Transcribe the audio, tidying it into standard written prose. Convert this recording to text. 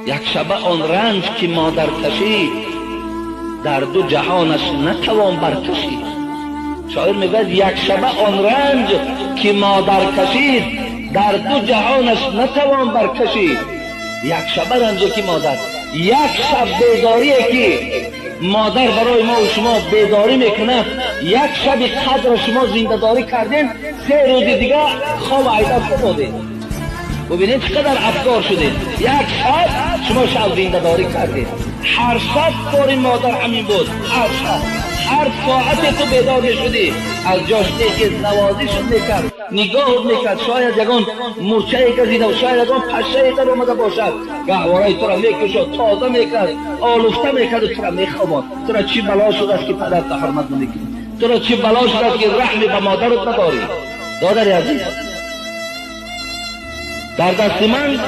یک شبه آن رنج که مادر کشید در دو جهانش نتوان برکشید. شاعر میگه یک شبه آن رنج که مادر کشید در دو جهانش نتوان برکشید. یک شبه رنجی که مادر، یک شب بیداری که مادر برای ما و شما بیداری میکنه، یک شب قدر شما زنده داری کردین، 3 روز دیگه خواب عیدت بودید. ببینید چقدر افکار شدید. یک شب شما شب زنده داری کردید. هر شب کار مادر همین بود. هر شب، هر ساعت تو بیدار شدی، از جاش که نوازش میکرد، نگاه میکرد، شاید یگان مرچه کشیده و شاید یگان پشه در اومده باشد، گهوارای تو را میکشد، تازه میکرد، آلوفته میکرد و تو را میخواباند. تو را چی بلا شده است که پدرت حرمت نمیکنی؟ تو را چی بلا شده است که رحم به مادرت نداری؟ دادر عزیز، در دست من